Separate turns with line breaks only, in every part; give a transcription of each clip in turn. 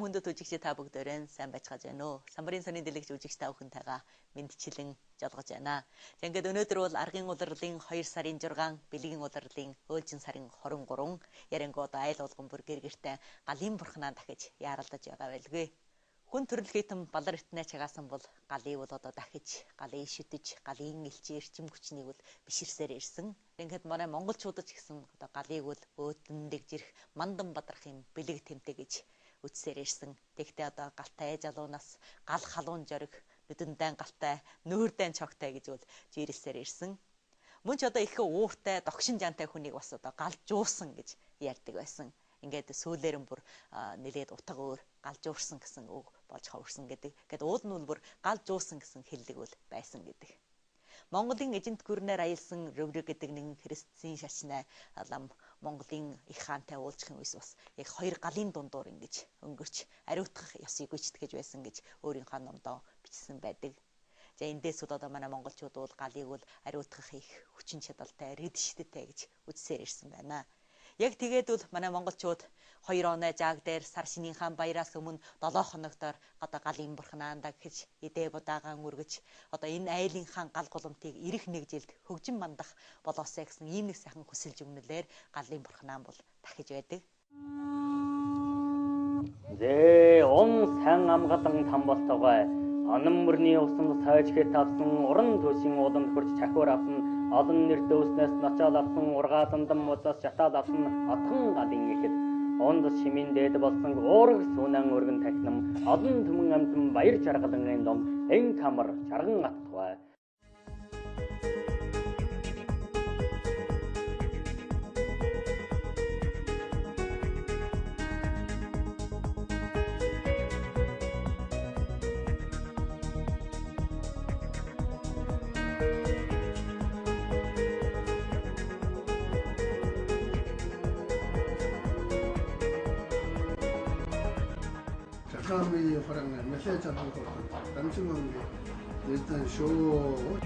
хүндэт үзэгч та бүгдээрээ сайн байцгааж байна уу? Самбарын сонин дэлгэж үзэгч та бүхэнтэйгээ мэдчилэн жолгож байна. За ингээд өнөөдөр бол аргын улирлын 2 сарын 6, бэлгийн улирлын өөлжин сарын 23 ярингууд айл болгон бүр гэргэртэй галын бурхнаа дахиж яаралдаж байгаа байлгүй. Хүн төрөл хитэн балар итнэ чагаасан бол галыг бол одоо дахиж галыг шүтэж галын элчин эрчим хүчнийг бол биширсээр ирсэн. Ингээд манай монголчуудад ч гэсэн одоо галыг бол өөдөн дэгжирэх мандан бадрахын бэлэг тэмдэг гэж үтсээр ирсэн. Тэгтээ одоо галтай жалуунаас гал халуун жориг нүдэндэн галтай нүүрдэн чогтай гэж бол жирэлсээр ирсэн. Мөн ч одоо их ууртай догшин жантай хүнийг бас одоо гал жуусан гэж ярьдаг байсан. Ингээд сүүлээр нь бүр нэлээд утга өөр гал жуурсан гэсэн үг болж ховрсон гэдэг. Гэт уул нь бүр гал жуусан гэсэн хэллэг бол байсан гэдэг. Монголын эжент гүрнээр аялсан рөврөг гэдэг нэгэн христийн шашнаа лам Монголын их хаантай уулзахын үес бас яг 2 галын дундуур ингэж өнгөрч ариутгах ёсыг гүйцэтгэж байсан гэж өөрийнхөө номдоо бичсэн байдаг. За эндээс одоо манай монголчууд бол галыг бол ариутгах их хүчин чадалтай, рэдшидтэй гэж үзсээр ирсэн байна. Яг тэгээд бол манай монголчууд 2 оноо жааг дээр сар шинийн хаан баяраас өмнө 7 хоногтоор одоо галын бурхнаанда гэж эдээ будаагаан үргэж одоо энэ айлын хаан гал голомтыг ирэх нэг жилд хөгжин мандах болоосэй гэсэн ийм нэг сайхан хүсэл жимнэлээр галын бурхнаан бол дахиж байдаг.
Зээ он сан амгалан тамбалтойгой анан мөрний усан сайж хэт авсан уран төшин ууланд хурж чахвар авсан олон нэр дөөснөөс начаал авсан ургааландан музаас шатаал авсан атхан галын ихэд онд шимийн дээд болсон уураг сүнэн өргөн тахнам олон түмэн амтан баяр жаргалан ном эн камар чарган атгай.
사람이 호랑이 메시지 하는 거 남친은 일단 쇼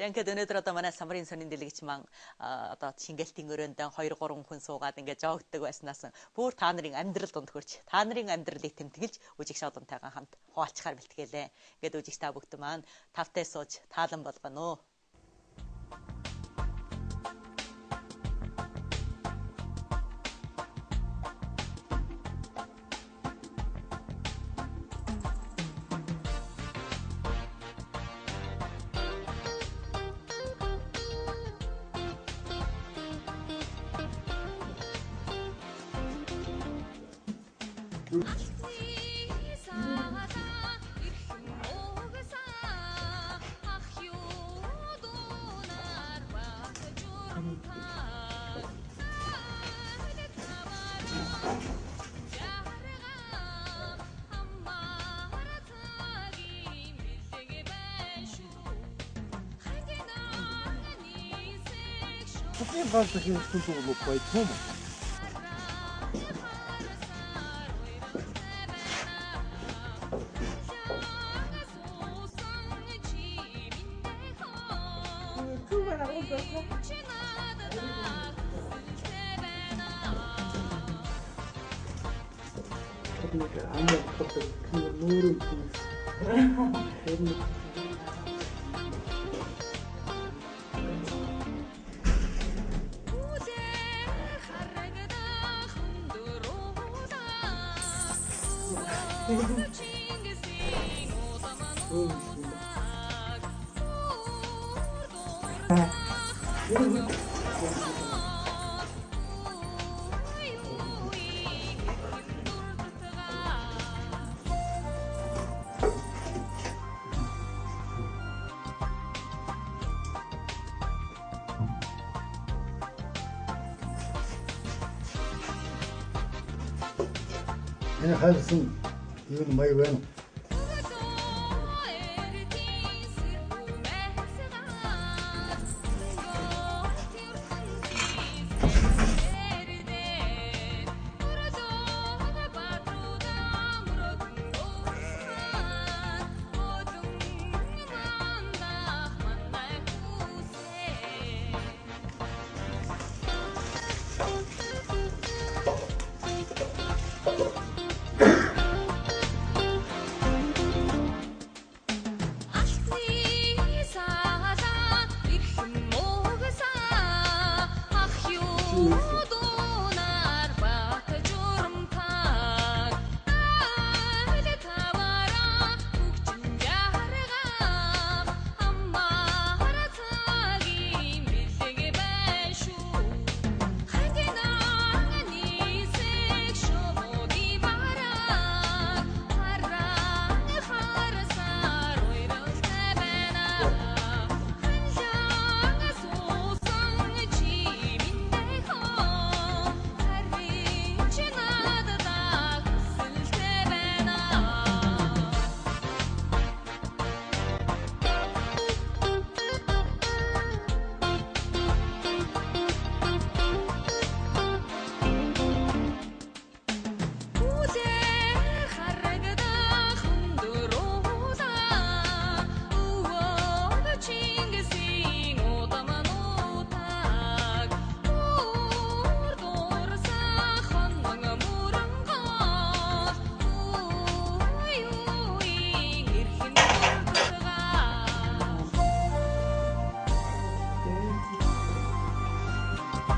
За ингээд өнөөдөр одоо манай самбарын сонин дэлгэч маань одоо шингэлтийн өрөөндөө 2 3 хүн суугаад ингээд жоогддог байснаас бүр та нарын амьдрал донд хөрч та нарын амьдралыг тэмдэглэж үжигч олонтойгоо хамт хуваалцахаар бэлтгэлээ. Ингээд үжигч та бүгд маань тавтай сууж таалан болгоно.
Какие ваши институты поэтому?
Энэ хайрсан юу май байна.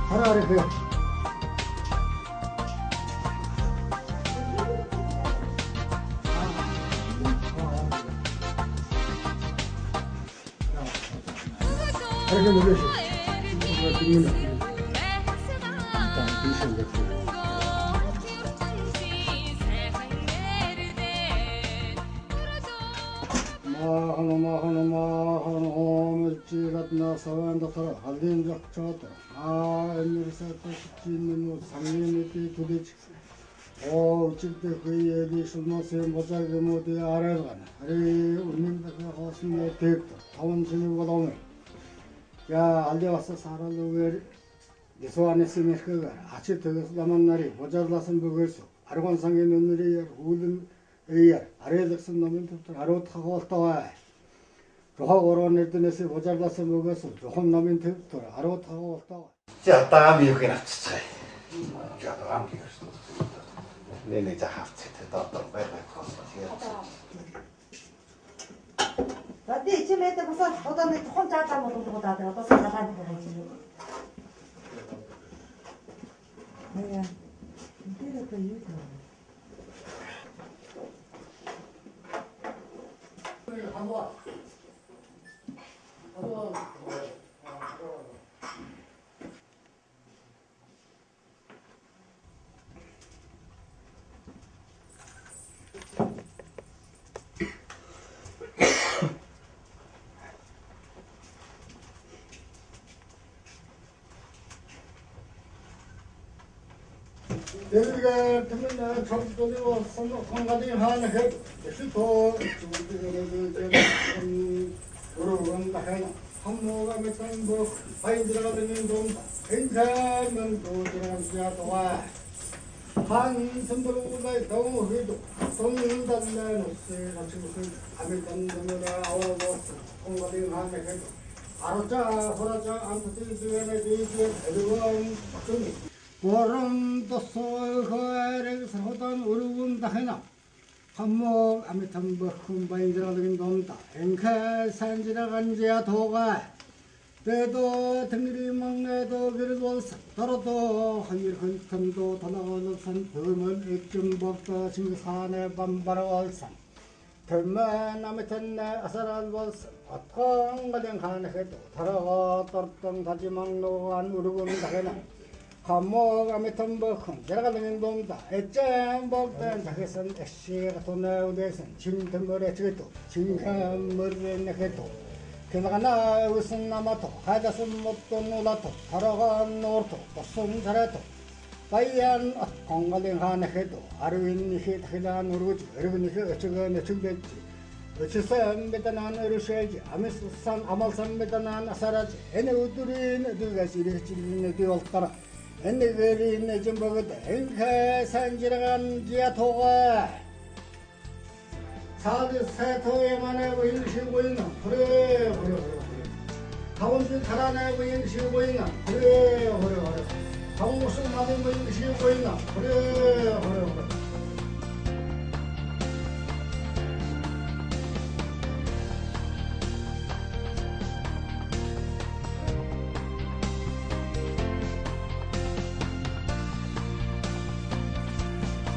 하나를 이렇게 누르시. 이거 뒷면에. 마하노마하노마하노 사완다타라 할린작차타 에미르사타 시키는 상민이티 도대체 우측대 그에게 술마세 모자게 모두 알아가나 아리 우님다가 호스네 덱다 타원신이 보다오네 야 알데 와서 사람도 왜 내소 안에 쓰면 그가 아치 더서 남은 날이 모자라선 버거서 아르곤상의 눈물이 우든 에이야 아래덕선 놈은 아로 타고 왔다 로하 오로네드네스 모자라서 먹어서 조금 남은 더 아로 타고 왔다
자 다음이 그냥 치자 자 다음 기가서 내내 자 하프트 더 빨리 커서
나한테 이쯤에 때 무슨 보다는 혼자 하다 못보다 어떤 사람한테 그러지. 네. 이게 또 이유다.
여기가 때문에 정도로 건강이 하나 해. 또 여러분 다해나 한모가 몇번 뭐 바이 들어가는 돈 괜찮은 돈 들어가는 동안 한 선도가 더 해도 돈 달라는 없이 같이 무슨 아무 돈으로 아와고 건강이 하나 해도 알았자 호라자 안토티 주변에 뒤에 애들은 좀 보름도 소거를 서던 우르군 다해나 한목 아미탐버 쿰바인드라는 놈다 앵칼 산지라간 지야 도가 때도 등일이 막내도 그래도 더러도 한일 헌텀도 더나오는 산 덤은 액정법도 징산의 반바로 산 덤은 아미탄내 아사란 벌산 어떤 가정 하나 해도 더러고 떨던 다지 막노한 우르군 다해나 한목 아미탐버큰 제라가는 놈다 애짱복된 자기선 애쉬가 돈나우대선 진텀벌에 지도 진감머리에 내게도 그나가나 우승 남아도 하자선 못도 놀아도 걸어간 노르도 또숨 잘해도 баян конголын хаанахад арвиннихи дахилаан ургуж өргөнихи өчгөн өчгдөж өчсөн беданан өршөөж амссан амалсан беданан асараж энэ өдрийн өдгөөс ирээчилний дэволтар энэ гэрийн жимбогд энхэ санжирган гиатога 사드 세토에만의 인시고인 그래 가운데 달아내고 인시고인 그래 강무수 만든 거 인시고인 그래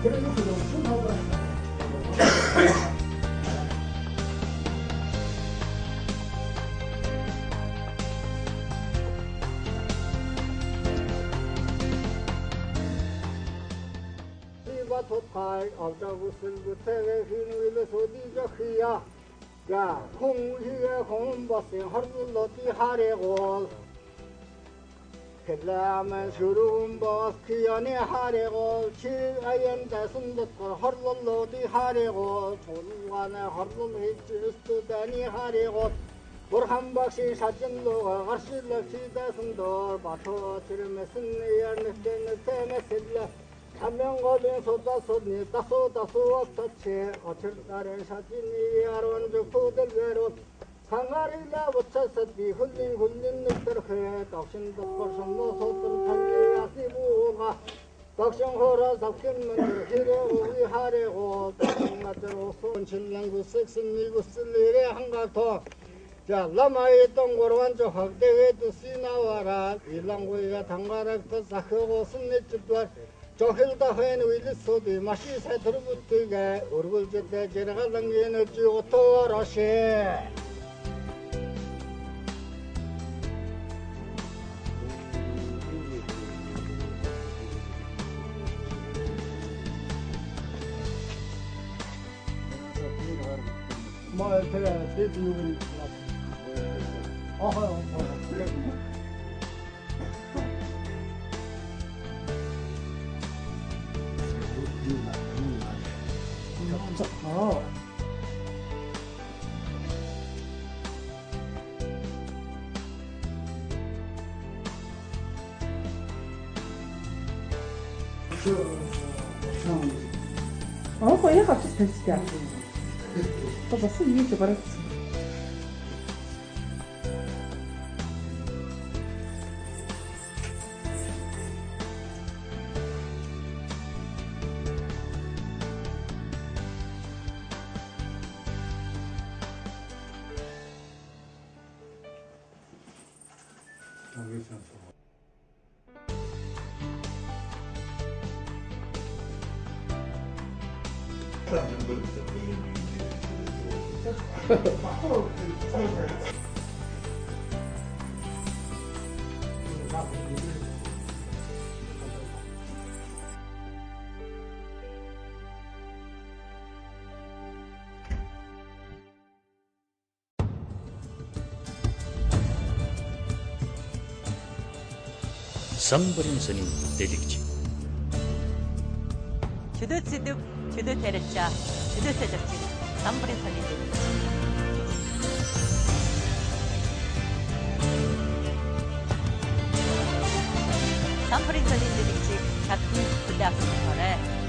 그래도 그거 순하고 토탈 автобус을부터 휘누이를 소디가 휘야 야 공휘에 공버스 허르로디 하래고 kellemen şurun bas kiyane harego çi ayen desin dıtkır harlıllı di harego çolugane harlıl hiç üstüdeni harego Burhan bakşı şacınlığa karşılık çiğdesin dor batı çürümesin yernekten temesille Kamyon soda sodni dasu optaçı açırların şacini yaron cukudel verot Sangarıyla uçasıdı hullin nüktürkü Takşın dıkkarsınlı sotur taliyasi buğulga Takşın hora zapkin mındır hire uği harego Takşın atır olsun çillen güsseksinli güssilleri hangarto 자, 라마의 동고로완조 학대회도 시나와라 일랑고이가 당가락도 사크고 순내집도 조힐다 회는 위리소디 마시 새들부터가 얼굴제때 제라갈랑게는 쥐오토라시 뭐 제가 대비용을
я хочу стать. Побасы есть обратно.
Самбарын сонин дэлгэж.
Чөдөд сэдв, чөдөд тариалчаа, чөдөд таларчиг самбарын сонин дэлгэж. Самбарын сонин дэлгэжийг чадсан хүлээ авсан болохоор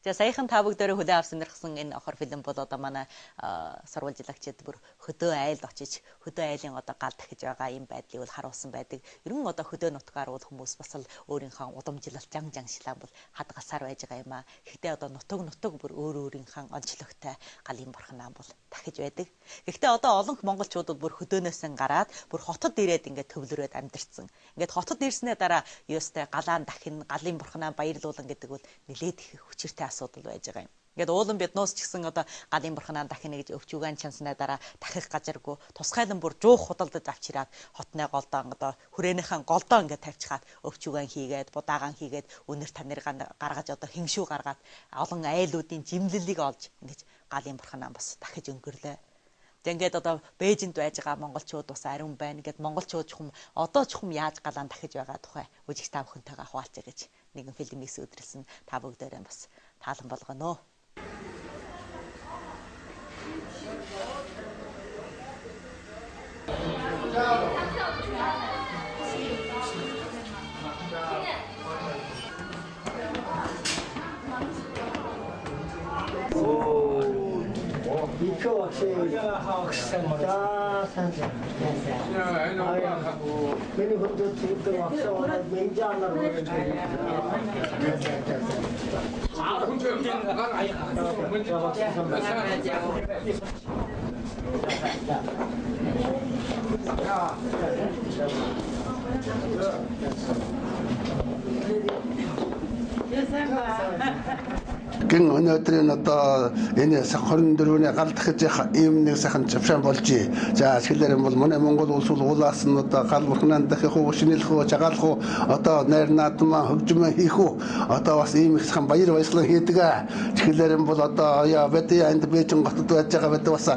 За саяхан та бүгдээрээ хүлээн авсан нэрхсэн энэ охор фильм бол одоо манай сурвалжлагчид бүр хөдөө айл очиж хөдөө айлын одоо гал дахиж байгаа юм байдлыг бол харуулсан байдаг. Ерөн одоо хөдөө нутгаар бол хүмүүс бас л өөрийнхөө удамжлалт жан шилаан бол хадгалсаар байж байгаа юм аа. Гэхдээ одоо нутаг бүр өөрийнхөө онцлогтой галын бурхнаа бол дахиж байдаг. Гэхдээ одоо олон монголчууд бол бүр хөдөөнөөс гараад бүр хотод ирээд ингээд төвлөрөөд амьдэрсэн. Ингээд хотод ирснээ дараа ёстой галаан дахин галын бурхнаа баярлуулан гэдэг бол нэлээд их хүчиртэй асуудал байж байгаа юм. Ингээд уулан биднуус ч гэсэн одоо галын бурхнаа дахина гэж өвчүүгэн чанснаа дараа дахих газаргүй тусгайлан бүр жуух худалдаж авчираад хотны голдоо одоо хүрээнийхэн голдоо ингээд тавьчихаад өвчүүгэн хийгээд будаагаан хийгээд өнөр танэр гаргаж одоо хэмшүү гаргаад олон айлуудын жимлэлийг олж ингэж галын бурхнаа бас дахиж өнгөрлөө. За ингээд одоо Бээжинд байж байгаа монголчууд бас ариун байна гэд монголчууд чухам одоо чухам яаж галаан дахиж байгаа тухай үжигч та бүхэнтэйгээ хуваалцъя гэж нэгэн фильмээс өдрөлсөн та бүгдээрээ бас таалан болгоно.
Гэн өнөөдрийн одоо энэ 24-ний гал дахиж ийм нэг сайхан завшаан болж. За тэгэхээр бол манай Монгол улс уулаас нь одоо гал бурхнан дахих уу, шинэлэх уу, жагаалах уу, одоо найр наадмаа хөгжмөө хийх үү, одоо бас ийм их сайхан баяр баясгалан хийдэг. Тэгэхээр бол одоо яа бэдэ энд Бээжин хотод байж байгаа бэдэ бас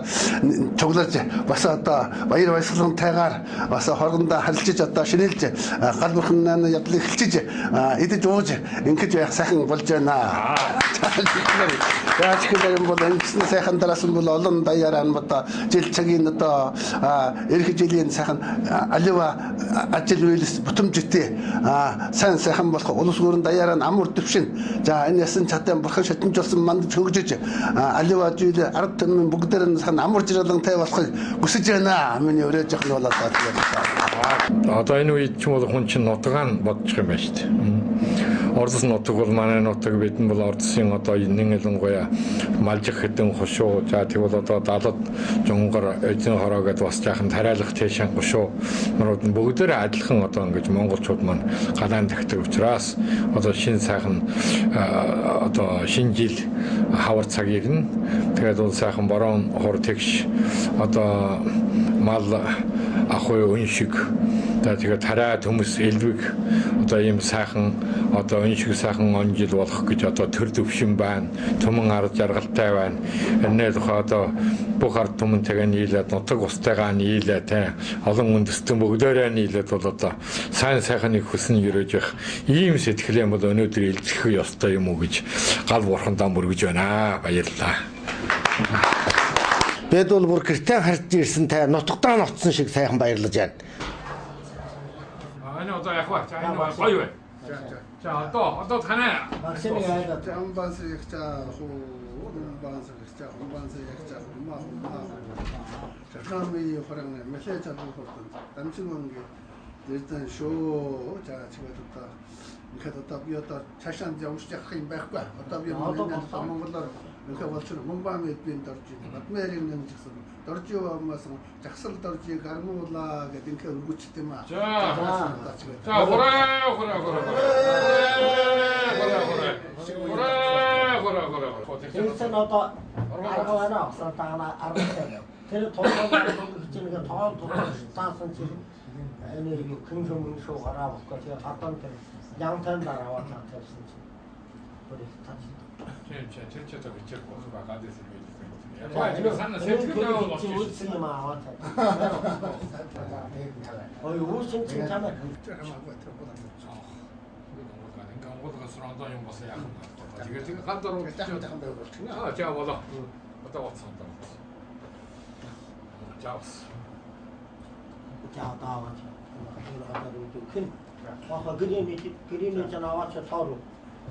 цугларч бас одоо баяр баясгалантайгаар бас хоргондоо харилцаж одоо шинэлж гал бурхнан ядлыг хэлчиж идэж ууж ингэж байх сайхан болж байна. Яаж гэвэл бол энэ сайхан дараас нь бол олон даяараа одоо жил цагийн одоо эх жилийн сайхан алива ажил үйлс бүтэмжтэй сайн сайхан болох улс өрн даяараа амар төвшин. За энэ ясан чадан бурхан шатамжуулсан мандж хөгжиж алива жил ард түмэн бүгдээр нь сайхан амар жирлантай болохыг хүсэж байна. Миний өрөөж явах нь бол
одоо энэ үед ч бол хүн чинь нутгаан бодчих юм байна шүү дээ. Ордос нутаг бол манай нутаг бидэн бол ордосын одоо нэг ялангуяа малжих хэдэн хошуу. За тэгвэл одоо далад жунгар эзэн хороо гэдээ бас жаахан тариалах тэшэн хошуу. Манууд нь бүгдээрээ адилхан одоо ингэж монголчууд маань галаан дахдаг учраас одоо шинэ сайхан одоо шинэ жил хавар цагийг нь тэгээд бол сайхан борон хор тэгш одоо мал ахуй өншиг тэгээд хараад хүмүүс элбэг одоо ийм сайхан одоо өншиг сайхан он жил болох гэж одоо төр төвшин байна. Түмэн ард жаргалтай байна. Энэ тухай одоо бүх ард түмэнтэйгээ нийлээд нутаг устайгаа нийлээд олон үндэстэн бүгдээрээ нийлээд бол одоо сайн сайхныг хүснэ өрөөж явах ийм сэтгэлээ бол өнөөдөр илэрхийлэх ёстой юм уу гэж гал бурхандаа мөргөж байна. Баярлалаа.
Бид бол бүр гэртээ харж ирсэн та нутагтаа ноцсон шиг сайхан баярлаж байна.
Энэ одоо яг ба за энэ гоё бай. За одоо танай
Максимыг хайдаг. Амбанс ягчаа хуу амбанс ягчаа амбанс ягчаа маа. Жахами хорогны мэхэ чадвар хордог. Дамжин нэг 일단 쇼 자 지금 또 이렇게 또 비었다 차산 이제 우시작 힘 байхгүй. Одоо би монголоор нөхө болчихно мумбамд би дорж байна. Батмэрийн нэгсэн дорж яваамаас жагсал доржийг армуулаа гэдэг ингээ өргөчтэй юм аа.
За
Тэрсэн одоо аргавана авсантана аргатай. Тэр тоолгоо хичнээн тоол таасан чи энэ хэн хүмүүс шоо гараа болохгүй тэгээ гадаа тэр янтан дарааваа тавьсан чи. Бүр их таач.
Чэчэчэчэ бичиг болох байгаа дэс юм. Яг энэ санаа сэтгэлээ
болсон юм аа. Ой үүсэн чи чамаа
Монголоос рондоо юм бас яах юм. Тэгээд гадар руу тахсан байх болчихно. За болоо. Одоо уцсан даа. Чаус.
자다와 하다로 큰 와서 그림이 나와 저 서로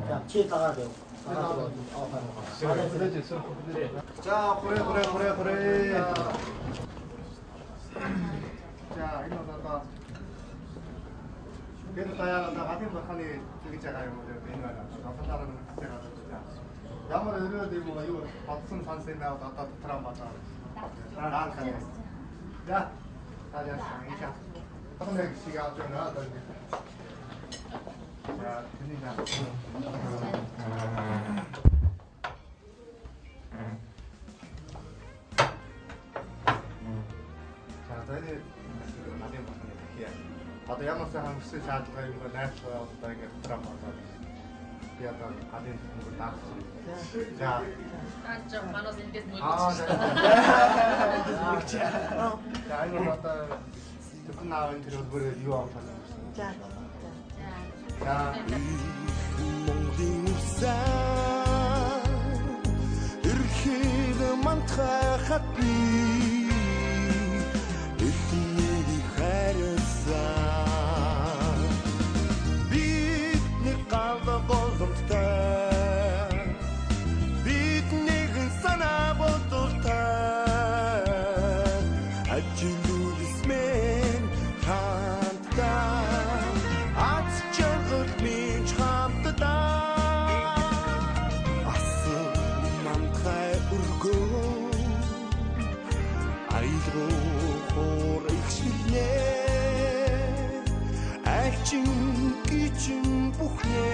자 치다가 돼요.
자 그래. 자 이거다가 그래도 다야 나 같은 거 하니 저기 있잖아요. 맨날 나타나는 때가 진짜. 야마를 이래도 뭐 이거 박순 선생 나와 나타 드라마다. 난 가네. 자 大家想一下，他们那个洗干净了，都是。听一下。자, 저희는 나중에 보시면 이렇게. 나도 야마스 한 수시 하다가 이거 나이스 하다가 이게 드라마 하다.
би одоо гадын тэтгэмжийг даасан. За.
Аач манаас эндээс мөн.
За энэ одоо тэтгэн аавын тэр хөлбөрөөр юу авах вэ?
За.
За.
Монголын үсэн эрхийг мантахад би эхний хайрсан бидний галд боломжтой бидний санаа бодолтой ажлуулс мен хамтдаа аз жаргал минь хамтдаа асуу мантхай өргөө айлгоо хоригшилнэ ачин кичин бүхнэ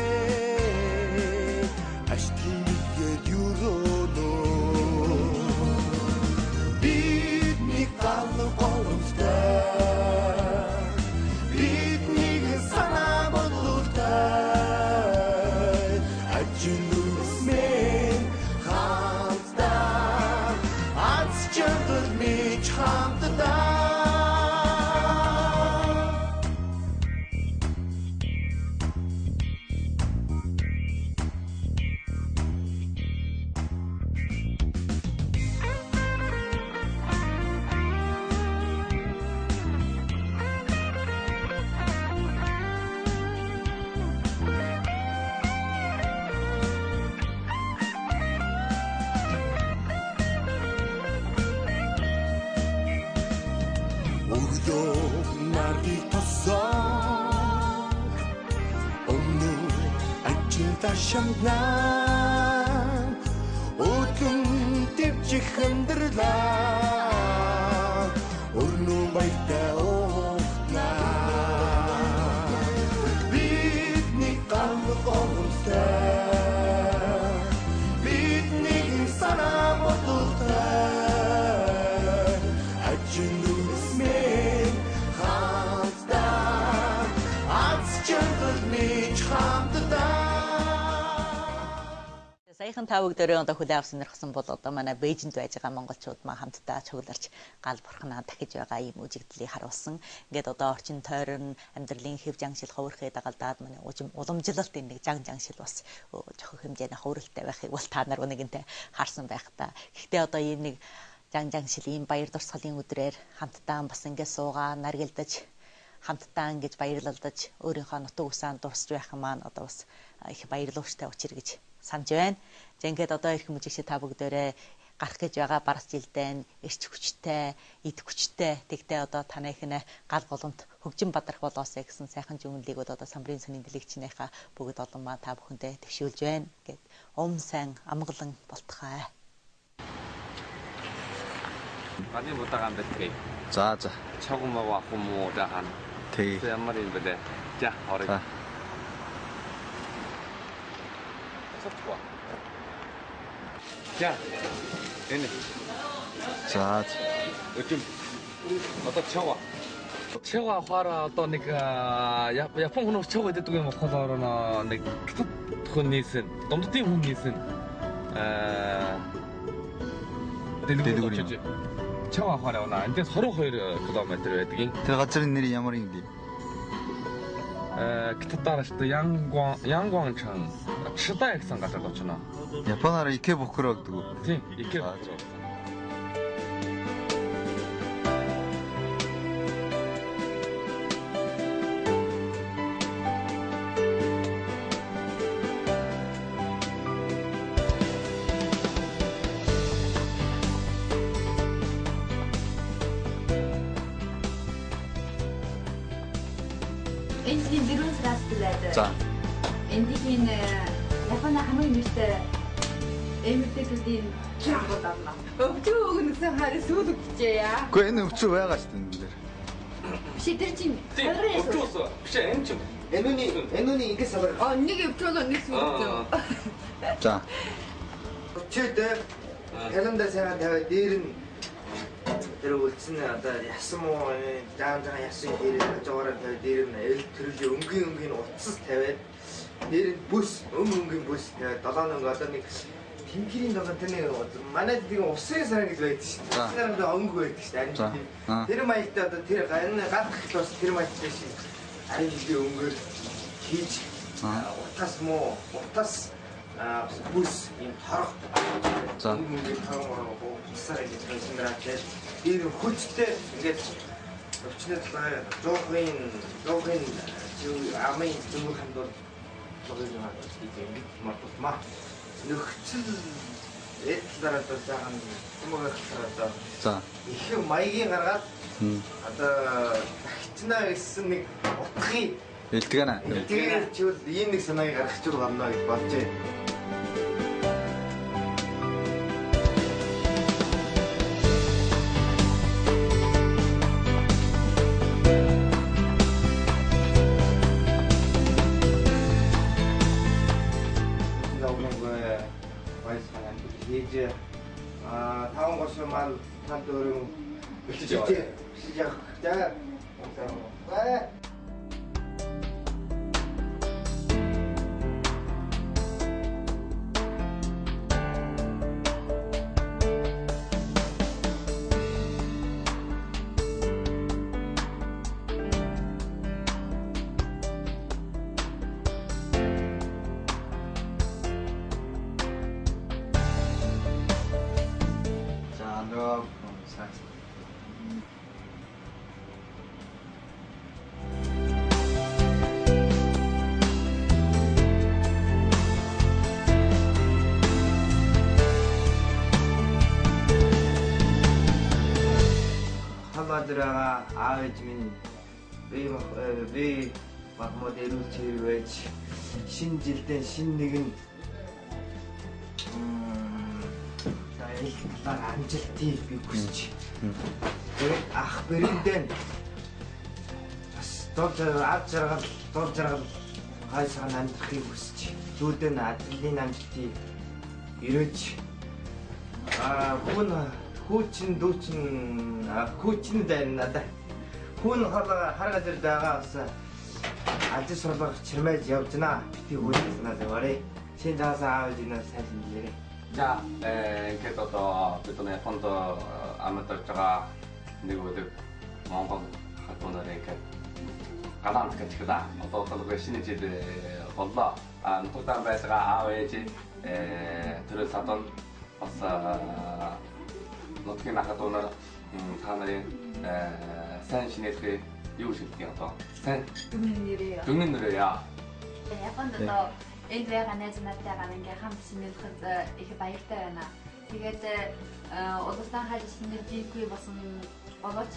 аштигээд юроно бидний гал боломжтой бидний санаа бодлоготой ажлуулс мен хамтдаа аз жаргал минь хамтдаа Нарди тосон Онно ажилда шамнаа Өтөн дэвчих хандралаа Өрнө байтай оохнаа Бидний гал боломжтой Бидний санаа бодлоготой Ажлуулс мен хамтдаа аз жаргал минь хамтдаа
Саяхан та бүгдөө одоо хүлээн авсан нэрхсэн бол одоо манай Бээжинд байж байгаа монголчууд маань хамтдаа чугларч гал бурхнаа дахиж байгаа ийм үжигдлийг харуулсан. Ингээд одоо орчин тойрон амьдралын хэв жангшил ховрхээ дагалдаад манай уламжлалт энэ нэг жангшил бас жохох хэмжээний ховролтой байхыг бол та нар нэгэнтээ харсан байх та. Гэхдээ одоо ийм нэг жангшил ийм баяр дурсгалын өдрээр хамтдаа бас ингээд суугаа наргилдаж хамтдаа ингэж баярлалдаж өөрийнхөө нутаг усаанд дурсж байх маань одоо бас их баярлууштай учир гэж санаж байна. За ингээд одоо их мужигч та бүгдээрээ гарах гэж байгаа барс жилдээ эрч хүчтэй, эд хүчтэй тэгтээ одоо танайхнаа гал боломт хөгжин бадрах болоосэй гэсэн сайхан жүмэлийг одоо самбарын сонин дэлгэцнийхаа бүгд олон маа та бүхэндээ төвшүүлж байна. Гэт сайн амгалан болтугай.
Гадны будагаан бэлтгэе.
За.
Чагмаа хүмүүс дахан.
Тэг.
Ямар юм бэ? За, орой. За. Энэ.
За.
Өчим. Одоо чава. Чава хараа одоо нэг Япон хүмүүс чава гэдэг юм болохоор нэг хүн нийсэн, домдтын хүн нийсэн дэлгүүр чава хараа онаа эндээс 22 км байдгийн.
Тэр газрын нэр ямар юм бэ?
Китатарашт Янгуанчан Шидай гэсэн газар очно.
Японоор Икебукуро гэдэг үү?
Тийм, Икебукуро.
Эндийн дөрөв сараас төлөөд.
За.
Эндийн Японы хамгийн нэртэй эмэгтэйчүүдийн чамгууд авна. Өвчөө өгнөсөн хараа сүүл өгчээ яа.
Гэхдээ энэ өвчөө байгаа шүү дээ энэ дээр.
Биш тэр чинь
өвчөөс. Биш энэ чинь.
Энүүний ингээс аваа.
Нэг өвчөө нэг сүүл өгчөө.
За.
Өчөөд календар сайхан тавиад дээр нь тэр үлдсэн одоо ясан муу заан ясан дээр хажуугаар тавиад дээр нь эл төрөл өнгийн утас тавиад
нэр бүс өнгийн бүс 7 нэг одоо нэг тэмхрийн долоо тэний манай тийм усын сар гэж байдаг шүү дээ. Сард өнгө байдаг шүү дээ. Тэр маягтай одоо тэр гадах бас тэр маягтай шиг харин жилийн өнгөөр хийж утас муу утас бүс юм харах. За өнгийн харах усаар гэж хэлсэндраач. Тэр хүчтэй ингээд өвчнөд жоохын амын зүмэг хандвал мартмаа нөхцөл эдлэрээд байгаа хүмүүс хараад за их маягийн гаргаад одоо тагчнаа гэсэн нэг утгыг
элдгэнэ
тэгээд чивэл ийм нэг санааг гаргаж байгаа юм гэж болжээ. 타운 것만 한도름 시작. 자, 네. 들어가 아이즈민 왜 모델을 제외지 신질 때 신нэг은 나의 날 앉을 때 비구시지 그래 ахбэрийн доржрагал гайсаа амьдрахыг хүсэж зүүдэн адлын амжилтыг ирэж хүүчин дүүчин хүүчин дайн надад хүн харгаж ир байгаа бас ажил сурлах чимээж явж байна бити хүүснаа зоварэ чин заасаа аавж инээс сайн шинжээрэй.
За ингээд одоо бид нэг фонд амтарч байгаа нэг өдөр Монгол хатунаар ингээд галант гэж хэлээ. Одоо толгой шинэ жил боллоо. Нутагтаа байгаа аав ээж тэр садан бас нутгийн хатунаар та нарын сайн шинэлгээ юу шилдэг одоо сайн дүнгийн нэрээ
Японд одоо энд байгаа найз надтайгаа ингээ хамт шинэлхэд их баяртай байна. Тэгээд улаан хажи шинэлжийгүй болсон болооч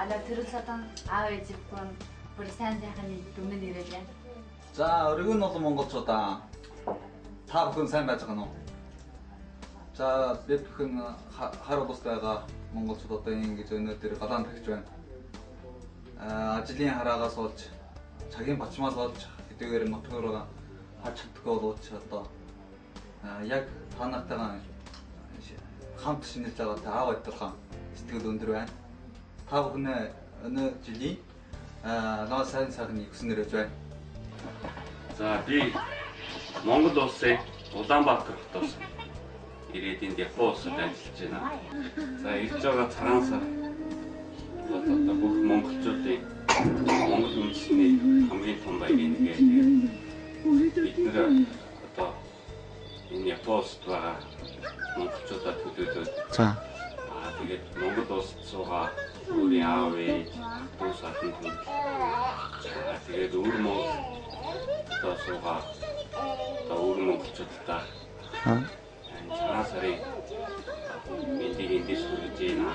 алаа тэр садан аав ээжийн бүр сайн сайхны дүнгийн нэрээ байна.
За өргөн нь бол монголчуудаа та бүхэн сайн байж байгаа нь. За бид бүхэн хар улстай байгаа монголчууд одоо ингэж өнөөдөр галаан тагч байна. Ажлын хараагаас болж цагийн бачмаас болж хэдийгээр нутгаар байгаа хач чаддаггүй боловч одоо яг та нартайгаа хамт шинэлж байгаа аав ээжийнхээ сэтгэл өндөр байна. Та бүхэн өнөө жилийн наа сайн сайхны хүснэр өгч байна.
За би Монгол улсын Улаанбаатар хотоос ирээд энд Япон улсад ажиллаж байна. За ирж байгаа цагаан сар бол одоо бүх монголчуудын Монгол үндэсний хамгийн том баярын нэг бид нэр одоо энэ Япон улсад байгаа монголчуудаа төлөөлөөд тэгээд Монгол улсад суугаа өөрийн аав ээж дүү саатан төлөв. Тэгээд өөр Монголд суугаа одоо өөр монголчуудаа цагаан сарын мэндийг эндээс хүргэж байна.